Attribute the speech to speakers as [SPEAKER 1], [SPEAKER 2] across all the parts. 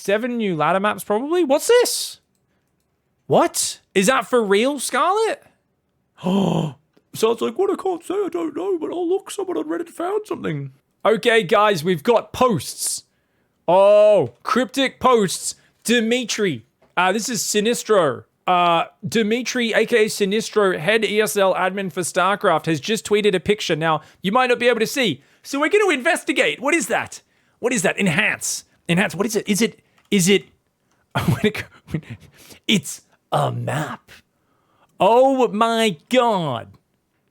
[SPEAKER 1] 7 new ladder maps probably. What's this? What? Is that for real, Scarlet? Oh, sounds like what I can't say, I don't know, but I'll look, someone on Reddit found something. Okay, guys, we've got posts. Oh, cryptic posts. Dimitri. This is Sinistro. Dimitri, aka Sinistro, head ESL admin for StarCraft, has just tweeted a picture. Now, you might not be able to see. So we're going to investigate. What is that? What is that? Enhance. Enhance. What is it? Is it? It's a map. Oh my God.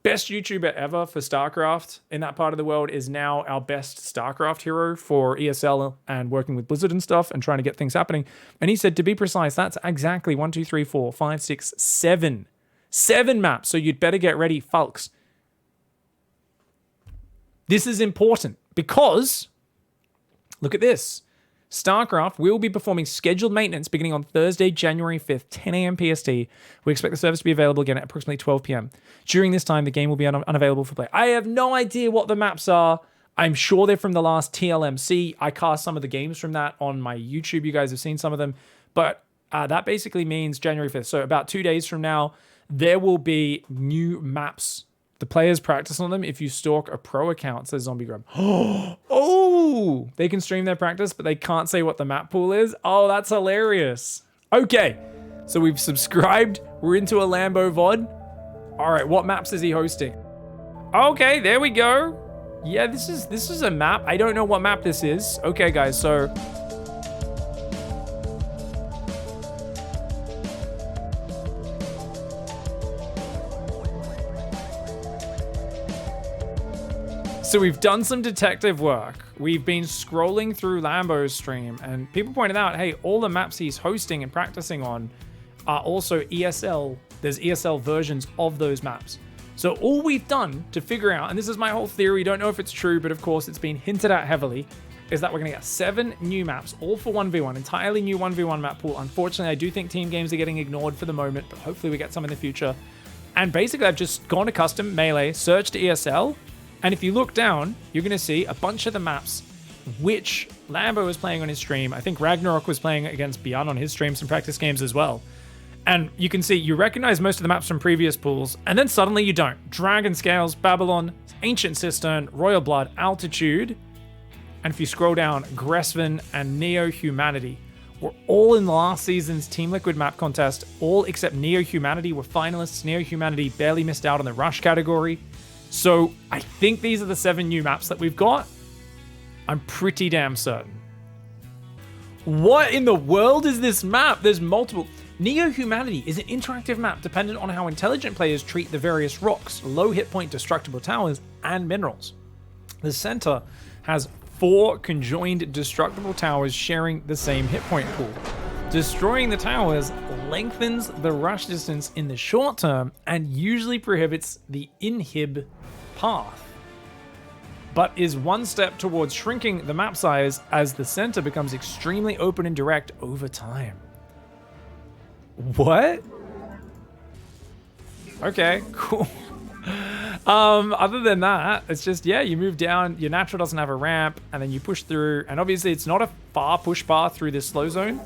[SPEAKER 1] Best YouTuber ever for StarCraft in that part of the world is now our best StarCraft hero for ESL and working with Blizzard and stuff and trying to get things happening. And he said, to be precise, that's exactly 1, 2, 3, 4, 5, 6, 7. 7 maps. So you'd better get ready, folks. This is important because, look at this. StarCraft will be performing scheduled maintenance beginning on Thursday, January 5th, 10 a.m. PST. We expect the service to be available again at approximately 12 p.m. During this time, the game will be unavailable for play. I have no idea what the maps are. I'm sure they're from the last TLMC. I cast some of the games from that on my YouTube. You guys have seen some of them. But that basically means January 5th. So about 2 days from now, there will be new maps. The players practice on them if you stalk a pro account, says Zombie Grub. Oh, they can stream their practice, but they can't say what the map pool is. Oh, that's hilarious. Okay, so we've subscribed. We're into a Lambo VOD. All right, what maps is he hosting? Okay, there we go. Yeah, this is a map. I don't know what map this is. Okay, guys, so... So we've done some detective work. We've been scrolling through Lambo's stream and people pointed out, hey, all the maps he's hosting and practicing on are also ESL. There's ESL versions of those maps. So all we've done to figure out, and this is my whole theory, don't know if it's true, but of course it's been hinted at heavily, is that we're gonna get 7 new maps, all for 1v1, entirely new 1v1 map pool. Unfortunately, I do think team games are getting ignored for the moment, but hopefully we get some in the future. And basically I've just gone to custom, melee, searched ESL, and if you look down, you're going to see a bunch of the maps which Lambo was playing on his stream. I think Ragnarok was playing against Beyond on his stream, some practice games as well. And you can see, you recognize most of the maps from previous pools, and then suddenly you don't. Dragon Scales, Babylon, Ancient Cistern, Royal Blood, Altitude, and if you scroll down, Gresvan and Neohumanity were all in last season's Team Liquid map contest. All except Neohumanity were finalists. Neohumanity barely missed out on the Rush category. So I think these are the 7 new maps that we've got. I'm pretty damn certain. What in the world is this map? There's multiple. Neohumanity is an interactive map dependent on how intelligent players treat the various rocks, low hit point destructible towers, and minerals. The center has 4 conjoined destructible towers sharing the same hit point pool. Destroying the towers lengthens the rush distance in the short term and usually prohibits the inhib path, but is one step towards shrinking the map size as the center becomes extremely open and direct over time. What? Okay, cool. Other than that, it's just, yeah, you move down, your natural doesn't have a ramp, and then you push through, and obviously it's not a far push path through this slow zone.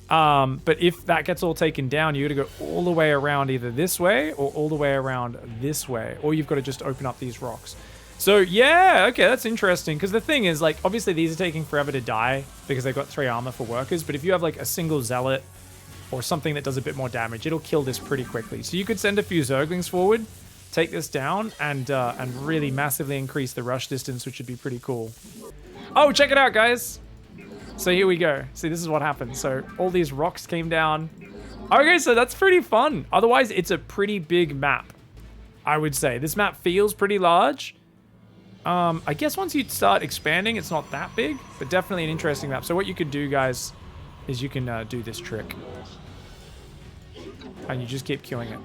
[SPEAKER 1] But if that gets all taken down, you got to go all the way around either this way or all the way around this way, or you've got to just open up these rocks. So yeah, okay, that's interesting. Because the thing is, like, obviously these are taking forever to die because they've got 3 armor for workers. But if you have like a single zealot or something that does a bit more damage, it'll kill this pretty quickly. So you could send a few Zerglings forward, take this down, and really massively increase the rush distance, which would be pretty cool. Oh, check it out, guys. So here we go. See, this is what happened. So all these rocks came down. Okay, so that's pretty fun. Otherwise, it's a pretty big map, I would say. This map feels pretty large. I guess once you start expanding, it's not that big, but definitely an interesting map. So what you could do, guys, is you can do this trick. And you just keep queuing it.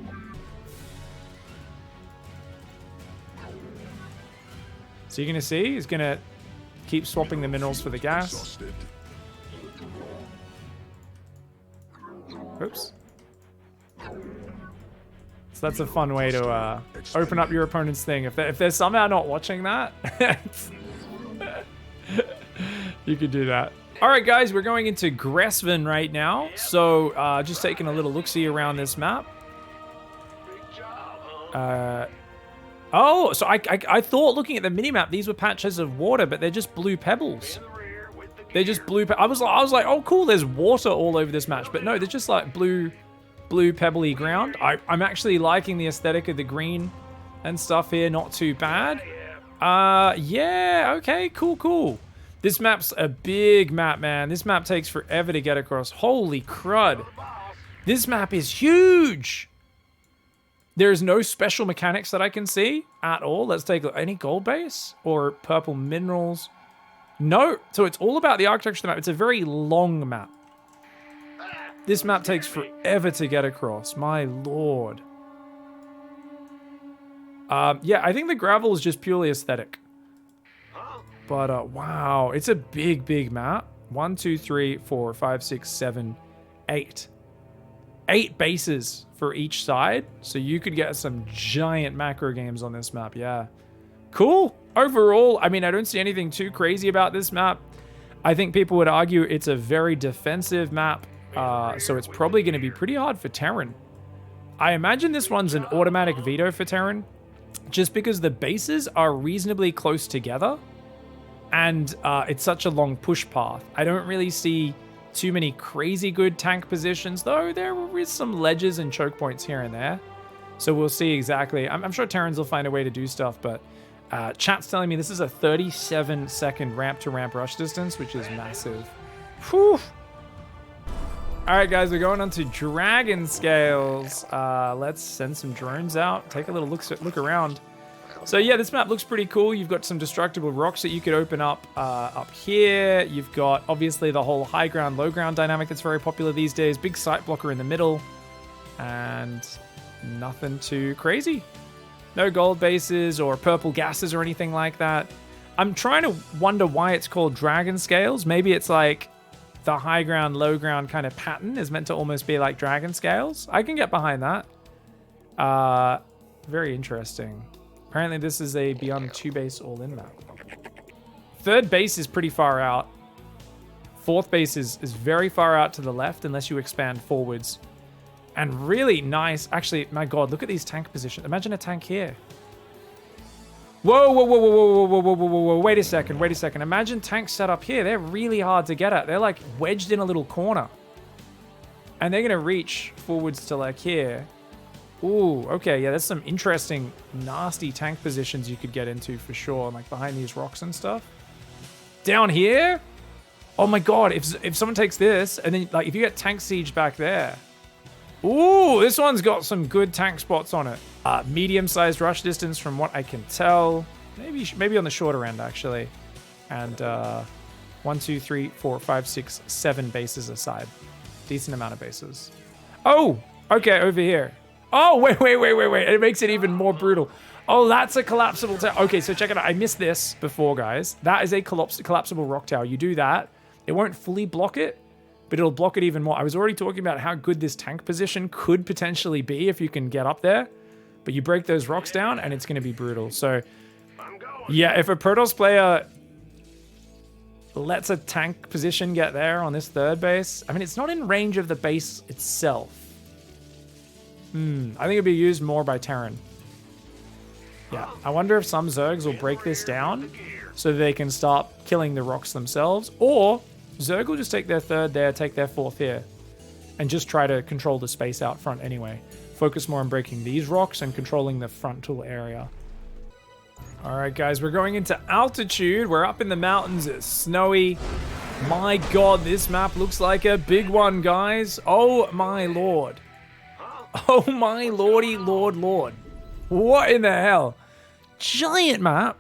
[SPEAKER 1] So you're going to see, he's going to keep swapping the minerals for the gas. Oops. So that's a fun way to open up your opponent's thing. If they're somehow not watching that, you could do that. All right, guys, we're going into Gresvan right now. So just taking a little look-see around this map. Oh, so I thought looking at the minimap, these were patches of water, but they're just blue pebbles. They're just blue. I was like, oh, cool. There's water all over this match, but no, they're just like blue pebbly ground. I'm actually liking the aesthetic of the green and stuff here. Not too bad. Yeah. Okay. Cool. This map's a big map, man. This map takes forever to get across. Holy crud. This map is huge. There's no special mechanics that I can see at all. Let's take a look. Any gold base or purple minerals? No. So it's all about the architecture of the map. It's a very long map. This map takes forever to get across. My lord. Yeah, I think the gravel is just purely aesthetic. But wow, it's a big map. 1, 2, 3, 4, 5, 6, 7, 8. 8 bases for each side. So you could get some giant macro games on this map. Yeah. Cool. Overall, I mean, I don't see anything too crazy about this map. I think people would argue it's a very defensive map. So it's probably going to be pretty hard for Terran. I imagine this one's an automatic veto for Terran, just because the bases are reasonably close together. And it's such a long push path. I don't really see too many crazy good tank positions, though there is some ledges and choke points here and there. So we'll see exactly. I'm sure Terrans will find a way to do stuff, but chat's telling me this is a 37-second ramp-to-ramp rush distance, which is massive. Whew. All right, guys, we're going on to Dragon Scales. Let's send some drones out, take a little look around. So yeah, this map looks pretty cool. You've got some destructible rocks that you could open up here. You've got obviously the whole high ground, low ground dynamic that's very popular these days. Big site blocker in the middle, and nothing too crazy. No gold bases or purple gases or anything like that. I'm trying to wonder why it's called Dragon Scales. Maybe it's like the high ground, low ground kind of pattern is meant to almost be like Dragon Scales. I can get behind that. Very interesting. Apparently this is a Beyond 2 base all-in map. Third base is pretty far out. Fourth base is very far out to the left unless you expand forwards. And really nice. Actually, my god, look at these tank positions. Imagine a tank here. Whoa. Wait a second. Imagine tanks set up here. They're really hard to get at. They're like wedged in a little corner. And they're going to reach forwards to like here. Ooh, okay, yeah, there's some interesting, nasty tank positions you could get into for sure, like behind these rocks and stuff. Down here? Oh my god, if someone takes this, and then, like, if you get tank siege back there. Ooh, this one's got some good tank spots on it. Medium-sized rush distance from what I can tell. Maybe on the shorter end, actually. And 1, 2, 3, 4, 5, 6, 7 bases aside. Decent amount of bases. Oh, okay, over here. Oh, wait. It makes it even more brutal. Oh, that's a collapsible tower. Okay, so check it out. I missed this before, guys. That is a collapsible rock tower. You do that. It won't fully block it, but it'll block it even more. I was already talking about how good this tank position could potentially be if you can get up there. But you break those rocks down, and it's going to be brutal. So, yeah, if a Protoss player lets a tank position get there on this third base, I mean, it's not in range of the base itself. I think it'll be used more by Terran. Yeah, I wonder if some Zergs will break this down so they can start killing the rocks themselves, or Zerg will just take their third there, take their fourth here, and just try to control the space out front anyway. Focus more on breaking these rocks and controlling the frontal area. All right, guys, we're going into altitude. We're up in the mountains. It's snowy. My god, this map looks like a big one, guys. Oh my lord. Oh my lordy lord. What in the hell? Giant map.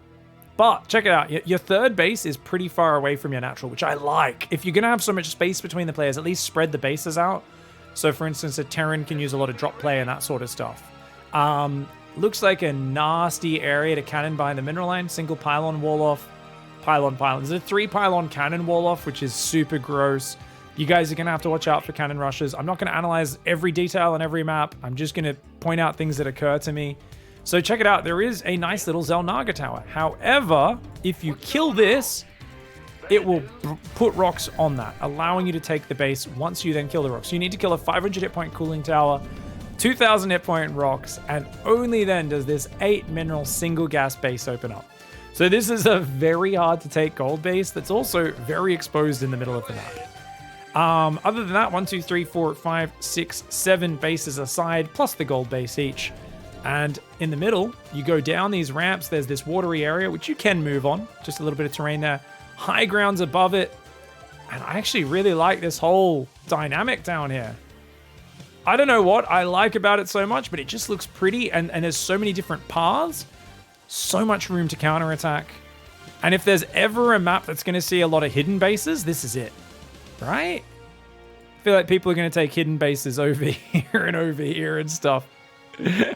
[SPEAKER 1] But check it out. Your third base is pretty far away from your natural, which I like. If you're going to have so much space between the players, at least spread the bases out. So for instance, a Terran can use a lot of drop play and that sort of stuff. Looks like a nasty area to cannon behind the mineral line. Single pylon wall off. Pylon. There's a 3 pylon cannon wall off, which is super gross. You guys are going to have to watch out for cannon rushes. I'm not going to analyze every detail on every map. I'm just going to point out things that occur to me. So check it out. There is a nice little Zelnaga tower. However, if you kill this, it will put rocks on that, allowing you to take the base once you then kill the rocks. So you need to kill a 500 hit point cooling tower, 2,000 hit point rocks, and only then does this 8 mineral single gas base open up. So this is a very hard to take gold base that's also very exposed in the middle of the map. Other than that, 1, 2, 3, 4, 5, 6, 7 bases aside, plus the gold base each. And in the middle, you go down these ramps. There's this watery area, which you can move on. Just a little bit of terrain there. High grounds above it. And I actually really like this whole dynamic down here. I don't know what I like about it so much, but it just looks pretty. And there's so many different paths. So much room to counterattack. And if there's ever a map that's going to see a lot of hidden bases, this is it. Right? I feel like people are going to take hidden bases over here and stuff.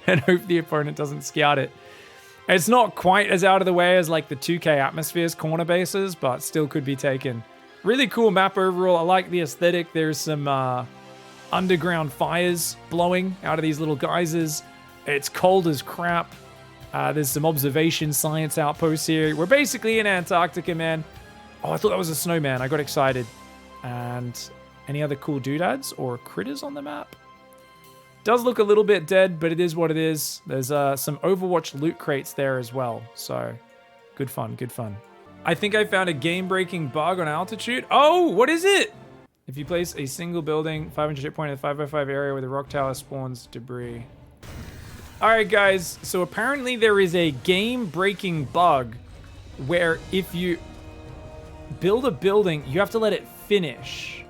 [SPEAKER 1] And hope the opponent doesn't scout it. It's not quite as out of the way as like the 2K Atmospheres corner bases, but still could be taken. Really cool map overall. I like the aesthetic. There's some underground fires blowing out of these little geysers. It's cold as crap. There's some observation science outposts here. We're basically in Antarctica, man. Oh, I thought that was a snowman. I got excited. And any other cool doodads or critters on the map? Does look a little bit dead, but it is what it is. There's some Overwatch loot crates there as well. So good fun, good fun. I think I found a game-breaking bug on altitude. Oh, what is it? If you place a single building, 500 hit point in the 5x5 area where the rock tower spawns debris. All right, guys. So apparently there is a game-breaking bug where if you build a building, you have to let it finish.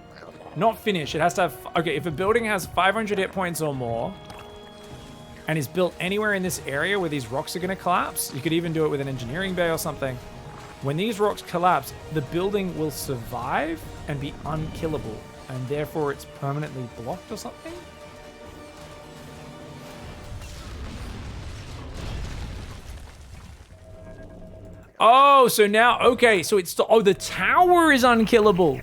[SPEAKER 1] Not finish, it has to have... Okay, if a building has 500 hit points or more and is built anywhere in this area where these rocks are going to collapse, you could even do it with an engineering bay or something. When these rocks collapse, the building will survive and be unkillable, and therefore it's permanently blocked or something? Oh, so now... Okay, so it's... Oh, the tower is unkillable.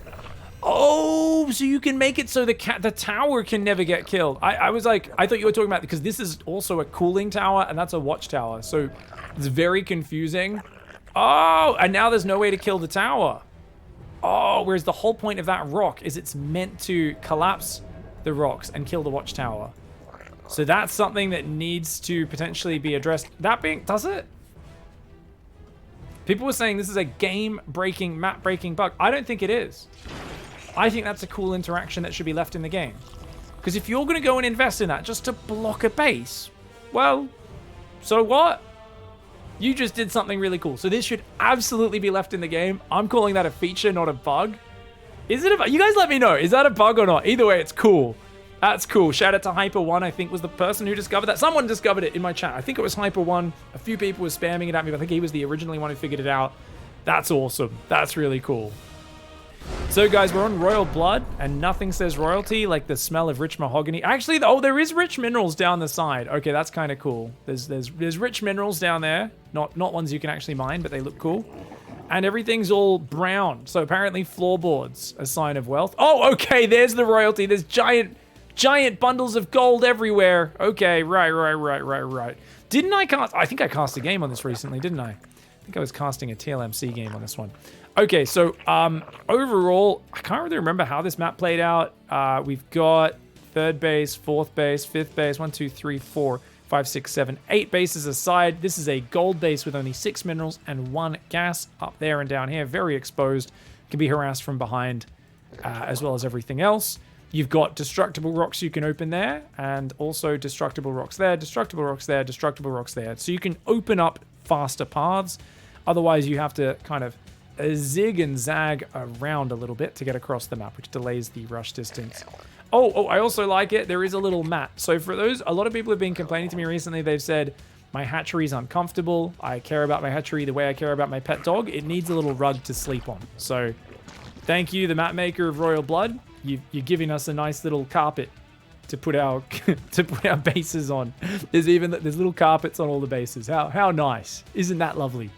[SPEAKER 1] Oh, so you can make it so the tower can never get killed. I was like, I thought you were talking about, because this is also a cooling tower and that's a watchtower. So it's very confusing. Oh, and now there's no way to kill the tower. Oh, whereas the whole point of that rock is it's meant to collapse the rocks and kill the watchtower. So that's something that needs to potentially be addressed. That being, does it? People were saying this is a game-breaking, map-breaking bug. I don't think it is. I think that's a cool interaction that should be left in the game. Because if you're going to go and invest in that just to block a base, well, so what? You just did something really cool. So this should absolutely be left in the game. I'm calling that a feature, not a bug. Is it a bug? You guys let me know. Is that a bug or not? Either way, it's cool. That's cool. Shout out to Hyper1, I think was the person who discovered that. Someone discovered it in my chat. I think it was Hyper1. A few people were spamming it at me, but I think he was the originally one who figured it out. That's awesome. That's really cool. So guys, we're on Royal Blood, and nothing says royalty like the smell of rich mahogany. Actually, oh, there is rich minerals down the side. Okay, that's kind of cool. There's rich minerals down there. Not ones you can actually mine, but they look cool. And everything's all brown. So apparently floorboards, a sign of wealth. Oh, okay, there's the royalty. There's giant bundles of gold everywhere. Okay, right. Didn't I cast... I think I cast a game on this recently, didn't I? I think I was casting a TLMC game on this one. Okay, so overall, I can't really remember how this map played out. We've got 3rd base, 4th base, 5th base, 1, 2, 3, 4, 5, 6, 7, 8 bases aside. This is a gold base with only 6 minerals and 1 gas up there and down here. Very exposed. Can be harassed from behind as well as everything else. You've got destructible rocks you can open there, and also destructible rocks there, destructible rocks there, destructible rocks there. So you can open up faster paths. Otherwise, you have to kind of zig and zag around a little bit to get across the map, which delays the rush distance. Oh, I also like it. There is a little mat. So for those, a lot of people have been complaining to me recently. They've said, my hatchery's uncomfortable. I care about my hatchery the way I care about my pet dog. It needs a little rug to sleep on. So thank you, the map maker of Royal Blood. You're giving us a nice little carpet to put our bases on. There's little carpets on all the bases. How nice. Isn't that lovely?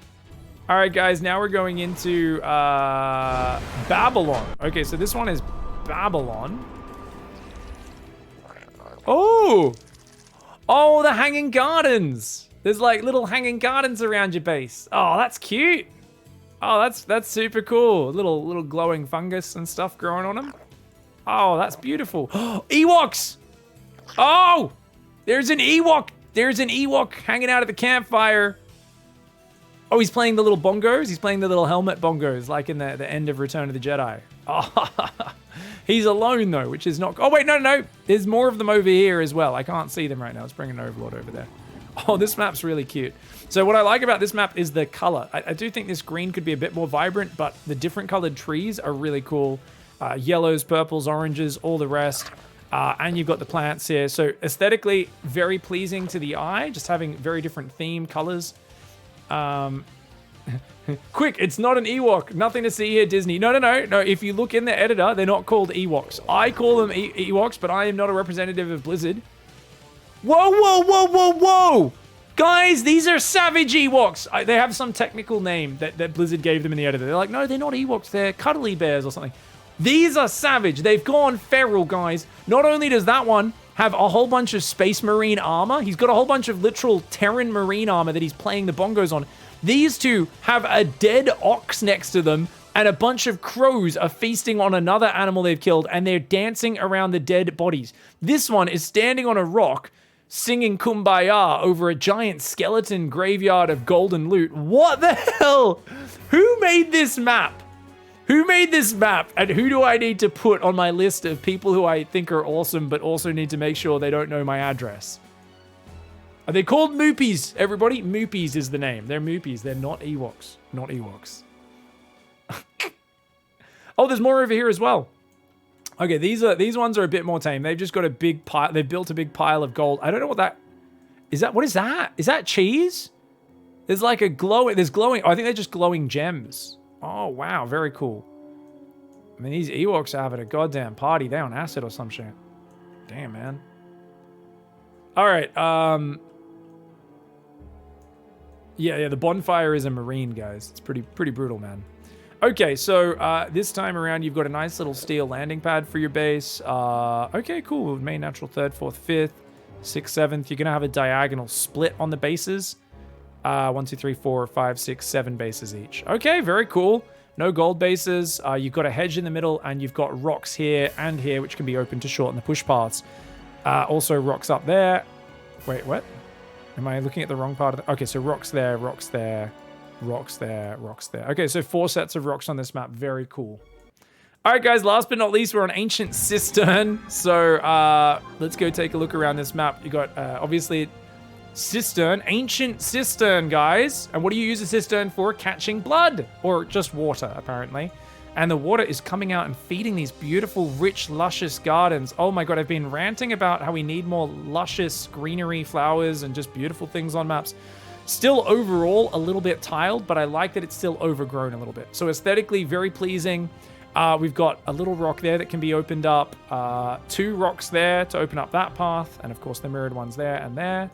[SPEAKER 1] All right, guys, now we're going into Babylon. Okay, so this one is Babylon. Oh, the hanging gardens. There's like little hanging gardens around your base. Oh, that's cute. Oh, that's super cool. Little glowing fungus and stuff growing on them. Oh, that's beautiful. Ewoks! Oh! There's an Ewok! There's an Ewok hanging out at the campfire. Oh, he's playing the little bongos? He's playing the little helmet bongos, like in the end of Return of the Jedi. Oh, he's alone, though, which is not... Oh, wait, no. There's more of them over here as well. I can't see them right now. Let's bring an Overlord over there. Oh, this map's really cute. So what I like about this map is the color. I do think this green could be a bit more vibrant, but the different colored trees are really cool. Yellows, purples, oranges, all the rest. And you've got the plants here. So aesthetically, very pleasing to the eye, just having very different theme colors. Quick, it's not an Ewok. Nothing to see here, Disney. No. If you look in the editor, they're not called Ewoks. I call them Ewoks, but I am not a representative of Blizzard. Whoa! Guys, these are savage Ewoks. They have some technical name that Blizzard gave them in the editor. They're like, no, they're not Ewoks. They're cuddly bears or something. These are savage. They've gone feral, guys. Not only does that one have a whole bunch of Space Marine armor, he's got a whole bunch of literal Terran Marine armor that he's playing the bongos on. These two have a dead ox next to them, and a bunch of crows are feasting on another animal they've killed, and they're dancing around the dead bodies. This one is standing on a rock, singing Kumbaya over a giant skeleton graveyard of golden loot. What the hell? Who made this map? Who made this map, and who do I need to put on my list of people who I think are awesome, but also need to make sure they don't know my address? Are they called Moopies, everybody? Moopies is the name. They're Moopies. They're not Ewoks. Not Ewoks. Oh, there's more over here as well. Okay, these ones are a bit more tame. They've just got a big pile. They've built a big pile of gold. I don't know what that is. What is that? Is that cheese? There's like a glowing. There's glowing. Oh, I think they're just glowing gems. Oh, wow. Very cool. I mean, these Ewoks are having a goddamn party. They're on acid or some shit. Damn, man. All right. Yeah, the bonfire is a marine, guys. It's pretty brutal, man. Okay, so this time around, you've got a nice little steel landing pad for your base. Okay, cool. Main, natural, 3rd, 4th, 5th, 6th, 7th. You're going to have a diagonal split on the bases. 1, 2, 3, 4, 5, 6, 7 bases each. Okay, very cool. No gold bases. You've got a hedge in the middle, and you've got rocks here and here, which can be open to shorten the push paths. Also, rocks up there. Wait, what? Am I looking at the wrong part of the... Okay, so rocks there, rocks there, rocks there, rocks there. Okay, so 4 sets of rocks on this map. Very cool. All right, guys, last but not least, we're on Ancient Cistern. So let's go take a look around this map. You got, obviously... Cistern, Ancient Cistern, guys. And what do you use a cistern for? Catching blood, or just water, apparently. And the water is coming out and feeding these beautiful, rich, luscious gardens. Oh my god, I've been ranting about how we need more luscious greenery, flowers, and just beautiful things on maps. Still overall a little bit tiled, but I like that it's still overgrown a little bit. So aesthetically, very pleasing. We've got a little rock there that can be opened up. 2 rocks there to open up that path. And of course, the mirrored ones there and there.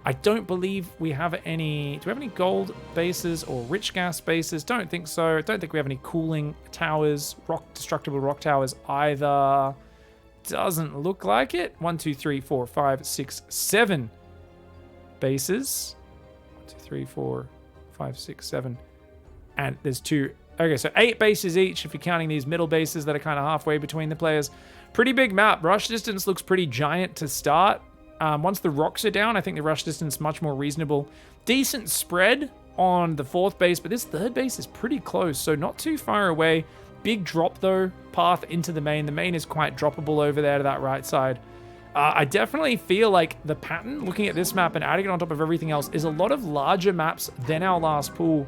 [SPEAKER 1] I don't believe we have any... Do we have any gold bases or rich gas bases? Don't think so. Don't think we have any cooling towers, destructible rock towers either. Doesn't look like it. 1, 2, 3, 4, 5, 6, 7 bases. 1, 2, 3, 4, 5, 6, 7. And there's 2... Okay, so 8 bases each if you're counting these middle bases that are kind of halfway between the players. Pretty big map. Rush distance looks pretty giant to start. Once the rocks are down, I think the rush distance is much more reasonable. Decent spread on the 4th base, but this 3rd base is pretty close, so not too far away. Big drop, though, path into the main. The main is quite droppable over there to that right side. I definitely feel like the pattern, looking at this map and adding it on top of everything else, is a lot of larger maps than our last pool,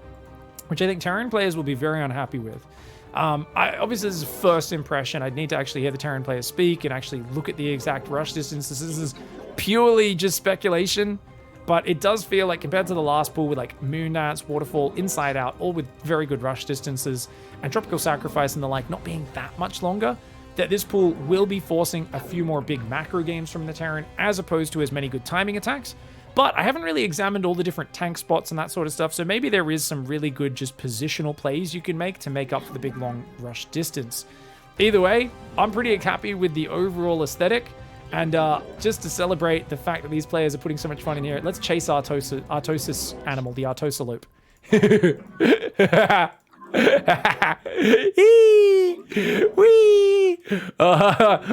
[SPEAKER 1] which I think Terran players will be very unhappy with. Obviously, this is first impression. I'd need to actually hear the Terran players speak and actually look at the exact rush distances. This is purely just speculation, but it does feel like compared to the last pool with like Moon Dance, Waterfall, Inside Out, all with very good rush distances, and Tropical Sacrifice and the like not being that much longer, that this pool will be forcing a few more big macro games from the Terran as opposed to as many good timing attacks. But I haven't really examined all the different tank spots and that sort of stuff, so maybe there is some really good just positional plays you can make to make up for the big long rush distance. Either way, I'm pretty happy with the overall aesthetic. And just to celebrate the fact that these players are putting so much fun in here, let's chase Artosis animal, the Artosalope. Wee.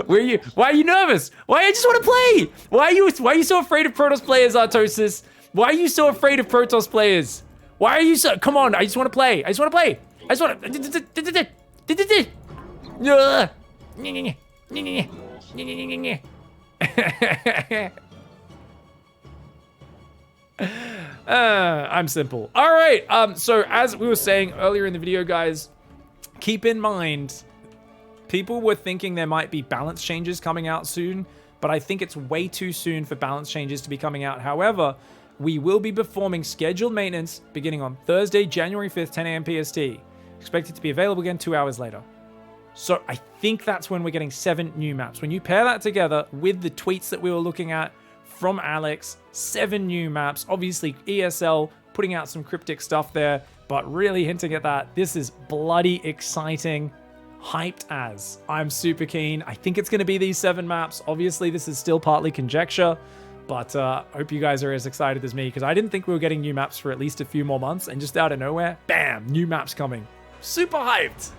[SPEAKER 1] Where you? Why are you nervous? Why? I just want to play. Why are you so afraid of Protoss players, Artosis? Why are you so afraid of Protoss players? Why are you so? Come on! I just want to play. I just want to play. I just want to. I'm simple. All right. So as we were saying earlier in the video, guys, keep in mind, people were thinking there might be balance changes coming out soon, but I think it's way too soon for balance changes to be coming out. However, we will be performing scheduled maintenance beginning on Thursday, January 5th, 10 a.m. PST. Expected to be available again 2 hours later. So I think that's when we're getting 7 new maps. When you pair that together with the tweets that we were looking at from Alex, 7 new maps, obviously ESL putting out some cryptic stuff there, but really hinting at that. This is bloody exciting. Hyped as. I'm super keen. I think it's going to be these 7 maps. Obviously, this is still partly conjecture, but I hope you guys are as excited as me, because I didn't think we were getting new maps for at least a few more months, and just out of nowhere, bam, new maps coming. Super hyped.